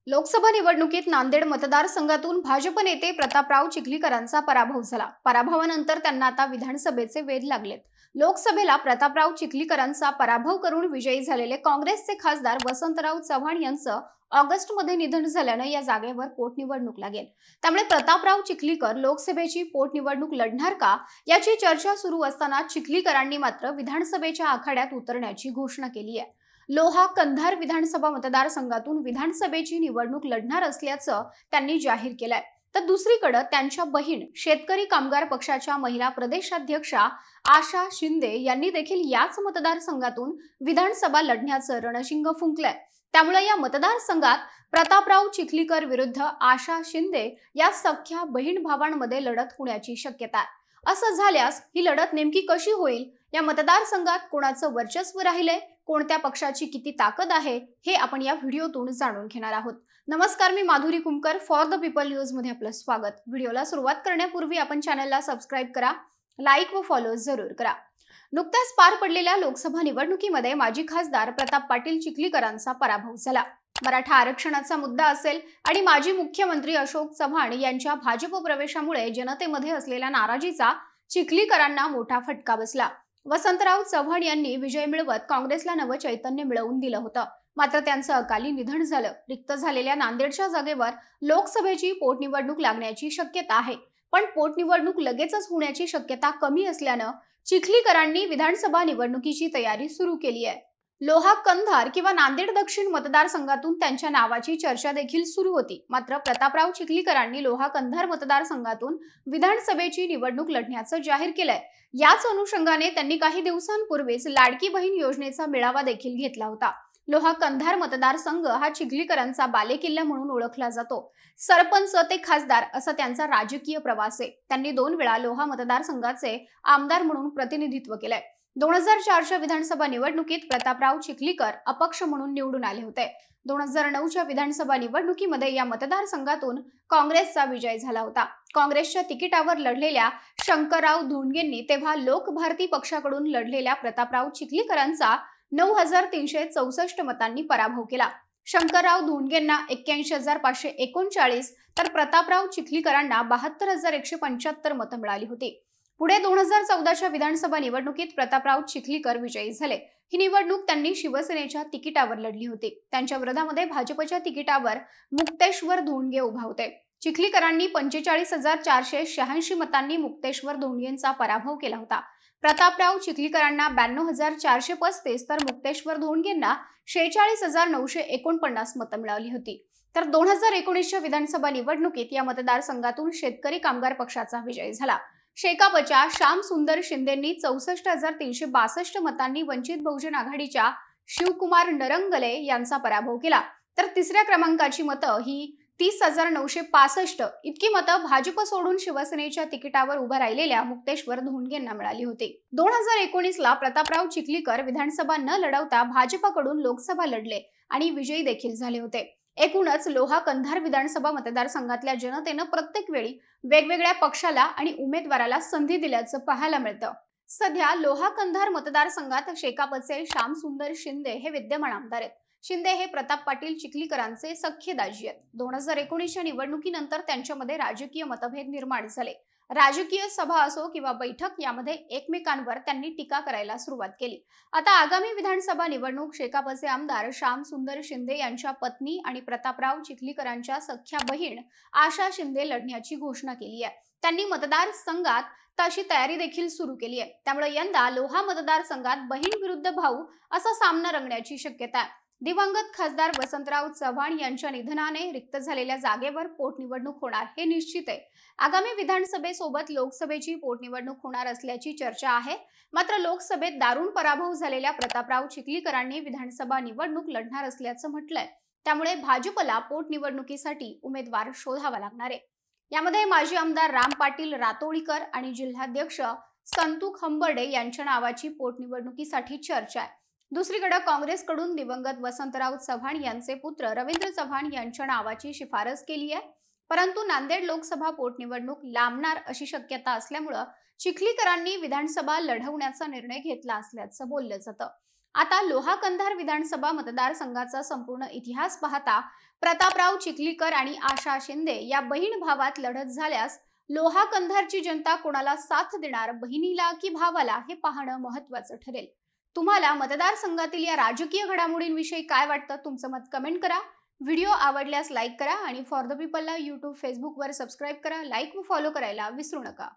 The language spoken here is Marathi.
लोकसभा निवडणुकीत नांदेड मतदारसंघातून भाजप नेते प्रतापराव चिखलीकरांचा पराभव झाला। पराभवानंतर त्यांना आता विधानसभेचे वेध लागलेत। लोकसभेला प्रतापराव चिखलीकरांचा पराभव करून विजयी झालेले काँग्रेसचे खासदार वसंतराव चव्हाण यांचं ऑगस्टमध्ये निधन झाल्यानं या जागेवर पोटनिवडणूक लागेल। त्यामुळे प्रतापराव चिखलीकर लोकसभेची पोटनिवडणूक लढणार का याची चर्चा सुरू असताना चिखलीकरांनी मात्र विधानसभेच्या आखाड्यात उतरण्याची घोषणा केली आहे। लोहा कंधार विधानसभा मतदारसंघातून विधानसभेची निवडणूक लढणार असल्याचं त्यांनी जाहीर केलंय। तर दुसरीकडे त्यांच्या बहीण शेतकरी कामगार पक्षाच्या महिला प्रदेशाध्यक्षा आशा शिंदे यांनी देखील याच मतदारसंघातून विधानसभा लढण्याचं रणशिंग फुंकलंय। त्यामुळे या मतदारसंघात प्रतापराव चिखलीकर विरुद्ध आशा शिंदे या सख्या बहीण भावांमध्ये लढत होण्याची शक्यता आहे। असं झाल्यास ही लढत नेमकी कशी होईल, या मतदारसंघात कोणाचं वर्चस्व राहिलंय, कोणत्या पक्षाची किती ताकद आहे, हे आपण या व्हिडिओतून जाणून घेणार आहोत। नमस्कार, मी Madhuri Kumkar, for the people news मध्ये आपलं स्वागत। व्हिडिओला सुरुवात करण्यापूर्वी आपण चॅनलला सबस्क्राइब करा, लाईक व फॉलो जरूर करा। नुकत्याच पार पडलेल्या लोकसभा निवडणुकीमध्ये माजी खासदार प्रताप पाटील चिखलीकरांचा पराभव झाला। मराठा आरक्षणाचा मुद्दा असेल आणि माजी मुख्यमंत्री अशोक चव्हाण यांच्या भाजप प्रवेशामुळे जनतेमध्ये असलेल्या नाराजीचा चिखलीकरांना मोठा फटका बसला। वसंतराव चव्हाण यांनी विजय मिळवत काँग्रेसला नवं चैतन्य मिळवून दिलं होतं, मात्र त्यांचं अकाली निधन झालं। रिक्त झालेल्या नांदेडच्या जागेवर लोकसभेची पोटनिवडणूक लागण्याची शक्यता आहे, पण पोटनिवडणूक लगेचच होण्याची शक्यता कमी असल्यानं चिखलीकरांनी विधानसभा निवडणुकीची तयारी सुरू केली आहे। लोहा कंधार किंवा नांदेड दक्षिण मतदारसंघातून त्यांच्या नावाची चर्चा देखील सुरू होती, मात्र प्रतापराव चिखलीकरांनी लोहा कंधार मतदारसंघातूून विधानसभेची निवडणूक लढण्याचं जाहीर केलंय। याच अनुषंगाने त्यांनी काही दिवसांपूर्वीच लाडकी बहीण योजनेचा मेळावा देखील घेतला होता। लोहा कंधार मतदारसंघ हा चिखलीकरांचा बालेकिल्ला म्हणून ओळखला जातो। सरपंच ते खासदार असा त्यांचा राजकीय प्रवास आहे। त्यांनी 2 वेळा लोहा मतदारसंघाचे आमदार म्हणून प्रतिनिधित्व केलंय। 2004च्या विधानसभा निवडणुकीत प्रतापराव चिखलीकर अपक्ष म्हणून निवडून आले होते। 2009च्या विधानसभा निवडणुकीमध्ये या मतदारसंघातून काँग्रेसचा विजय झाला होता। काँग्रेसच्या तिकिटावर लढलेल्या शंकरराव धोंडगेंनी तेव्हा लोक भारती पक्षाकडून लढलेल्या प्रतापराव चिखलीकरांचा 9364 मतांनी पराभव केला। शंकरराव धोंडगेंना 81,539 तर प्रतापराव चिखलीकरांना 72,175 मतं मिळाली होती। पुढे 2014च्या विधानसभा निवडणुकीत प्रतापराव चिखलीकर विजयी झाले। ही निवडणूक त्यांनी शिवसेनेच्या तिकिटावर लढली होती। त्यांच्या विरोधामध्ये भाजपच्या तिकिटावर मुक्तेश्वर धोंडगे उभा होते। चिखलीकरांनी 45,486 मतांनी मुक्तेश्वर धोंडगेंचा पराभव केला होता। प्रतापराव चिखलीकरांना 92,435 तर मुक्तेश्वर धोंडगेंना 46,949 मतं मिळाली होती। तर 2019च्या विधानसभा निवडणुकीत या मतदारसंघातून शेतकरी कामगार पक्षाचा विजय झाला। शेकापच्या श्याम सुंदर शिंदेंनी 64,362 मतांनी वंचित बहुजन आघाडीच्या शिवकुमार नरंगले यांचा पराभव केला। तर तिसऱ्या क्रमांकाची मतं ही 30,965 इतकी मतं भाजप सोडून शिवसेनेच्या तिकिटावर उभा राहिलेल्या मुक्तेश्वर धोंडगेंना मिळाली होती। 2019ला प्रतापराव चिखलीकर विधानसभा न लढवता भाजपकडून लोकसभा लढले आणि विजयी देखील झाले होते। एकूणच लोहा कंधार विधानसभा मतदारसंघातल्या जनतेनं प्रत्येक वेळी वेगवेगळ्या पक्षाला आणि उमेदवाराला संधी दिल्याचं पाहायला मिळतं। सध्या लोहा कंधार मतदारसंघात शेकापचे श्याम सुंदर शिंदे हे विद्यमान आमदार आहेत। शिंदे हे प्रताप पाटील चिखलीकरांचे सख्खे दाजी आहेत। 2019च्या निवडणुकीनंतर त्यांच्यामध्ये राजकीय मतभेद निर्माण झाले। राजकीय सभा असो किंवा बैठक यामध्ये एकमेकांवर त्यांनी टीका करायला सुरुवात केली। आता आगामी विधानसभा निवडणूक शेकापचे आमदार श्याम सुंदर शिंदे यांच्या पत्नी आणि प्रतापराव चिखलीकरांच्या सख्या बहीण आशा शिंदे लढण्याची घोषणा केली आहे। त्यांनी मतदारसंघात तशी तयारी देखील सुरू केली आहे। त्यामुळे यंदा लोहा मतदारसंघात बहीण विरुद्ध भाऊ असा सामना रंगण्याची शक्यता आहे। दिवंगत खासदार वसंतराव चव्हाण यांच्या निधनाने रिक्त झालेल्या जागेवर पोटनिवडणूक होणार हे निश्चित आहे। आगामी विधानसभेसोबत लोकसभेची पोटनिवडणूक होणार असल्याची चर्चा आहे। मात्र लोकसभेत दारुण पराभव झालेल्या प्रतापराव चिखलीकरांनी विधानसभा निवडणूक लढणार असल्याचं म्हटलंय। त्यामुळे भाजपला पोटनिवडणुकीसाठी उमेदवार शोधावा लागणार आहे। यामध्ये माजी आमदार राम पाटील रातोळीकर आणि जिल्हाध्यक्ष संतू खंबर्डे यांच्या नावाची पोटनिवडणुकीसाठी चर्चा आहे। दुसरीकडे काँग्रेसकडून दिवंगत वसंतराव चव्हाण यांचे पुत्र रवींद्र चव्हाण यांच्या नावाची शिफारस केली आहे। परंतु नांदेड लोकसभा पोटनिवडणूक लांबणार अशी शक्यता असल्यामुळे चिखलीकरांनी विधानसभा लढवण्याचा निर्णय घेतला असल्याचं बोललं जातं. आता लोहा कंधार विधानसभा मतदारसंघाचा संपूर्ण इतिहास पाहता प्रतापराव चिखलीकर आणि आशा शिंदे या बहीण भावात लढत झाल्यास लोहा कंधारची जनता कोणाला साथ देणार, बहिणीला की भावाला, हे पाहणं महत्त्वाचं ठरेल. तुम्हाला मतदारसंघातील या राजकीय घडामोडींविषयी काय वाटतं? तुमचं मत कमेंट करा. व्हिडिओ आवडल्यास लाईक करा आणि फॉर द पीपलला यूट्यूब फेसबुकवर सबस्क्राईब करा. लाईक व फॉलो करायला विसरू नका.